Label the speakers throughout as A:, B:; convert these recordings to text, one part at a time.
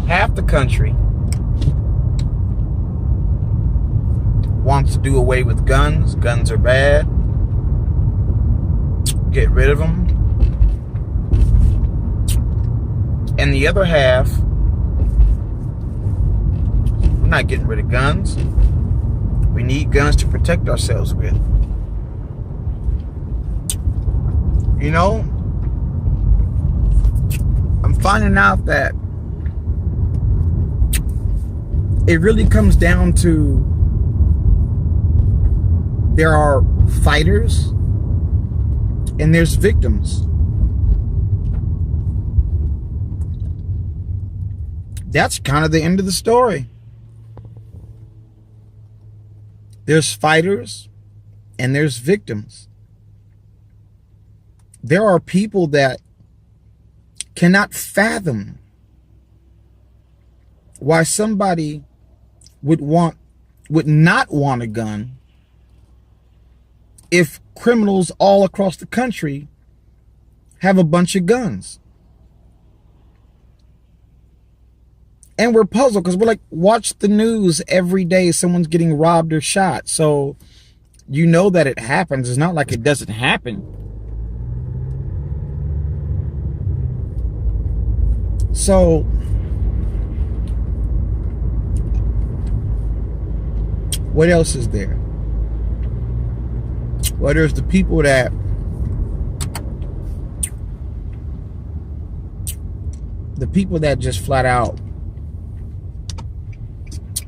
A: Half the country wants to do away with guns. Guns are bad. Get rid of them. And the other half, we're not getting rid of guns. We need guns to protect ourselves with. You know, I'm finding out that it really comes down to there are fighters and there's victims. That's kind of the end of the story. There's fighters and there's victims. There are people that cannot fathom why somebody would not want a gun if criminals all across the country have a bunch of guns. And we're puzzled because we're like, watch the news every day. Someone's getting robbed or shot. So you know that it happens. It's not like it doesn't happen. So what else is there? Well, there's the people that just flat out,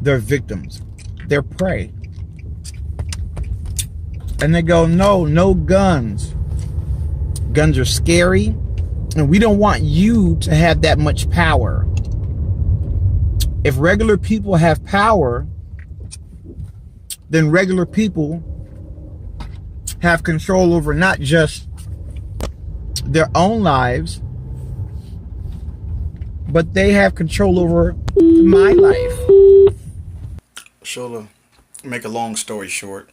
A: they're victims. They're prey. And they go, no guns. Guns are scary. And we don't want you to have that much power. If regular people have power, then regular people have control over not just their own lives, but they have control over my life. So to make a long story short,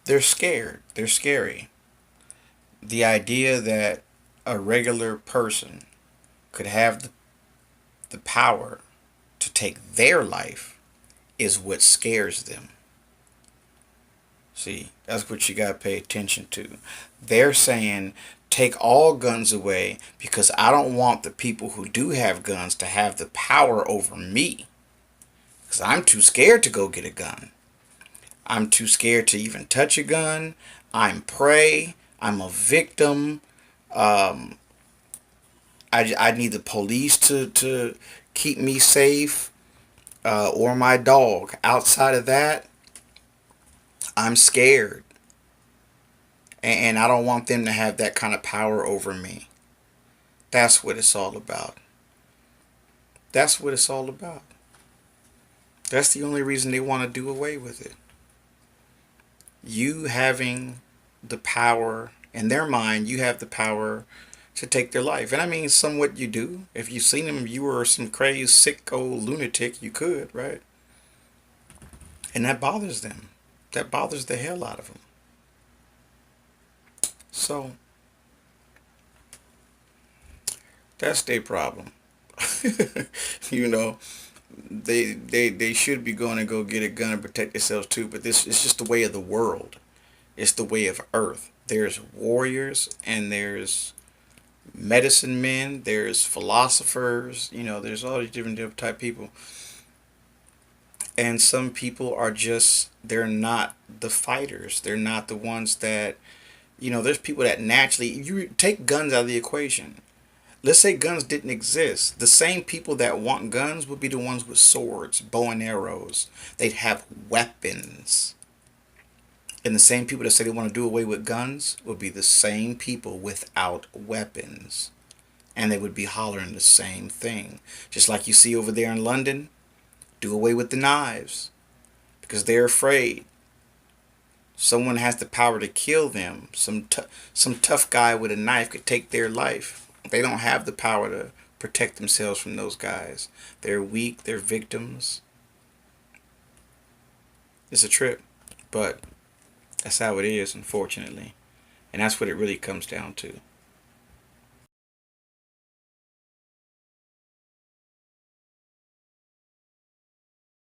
A: they're scared. They're scary. The idea that a regular person could have the power to take their life is what scares them. See, that's what you got to pay attention to. They're saying, take all guns away because I don't want the people who do have guns to have the power over me. Because I'm too scared to go get a gun. I'm too scared to even touch a gun. I'm prey. I'm a victim. I need the police to keep me safe, or my dog. Outside of that, I'm scared. And I don't want them to have that kind of power over me. That's what it's all about. That's what it's all about. That's the only reason they want to do away with it. You having the power, in their mind, you have the power to take their life. And I mean, somewhat you do. If you've seen them, you were some crazy, sick old lunatic, you could, right? And that bothers them. That bothers the hell out of them. So, that's their problem. You know, they should be going to go get a gun and protect themselves too, but this is just the way of the world. It's the way of Earth. There's warriors and there's medicine men, there's philosophers, you know, there's all these different type of people. And some people are just, they're not the fighters. They're not the ones that, you know, there's people that naturally, you take guns out of the equation. Let's say guns didn't exist. The same people that want guns would be the ones with swords, bow and arrows. They'd have weapons. And the same people that say they want to do away with guns would be the same people without weapons. And they would be hollering the same thing. Just like you see over there in London, do away with the knives. Because they're afraid. Someone has the power to kill them. Some tough guy with a knife could take their life. They don't have the power to protect themselves from those guys. They're weak. They're victims. It's a trip. But that's how it is, unfortunately. And that's what it really comes down to.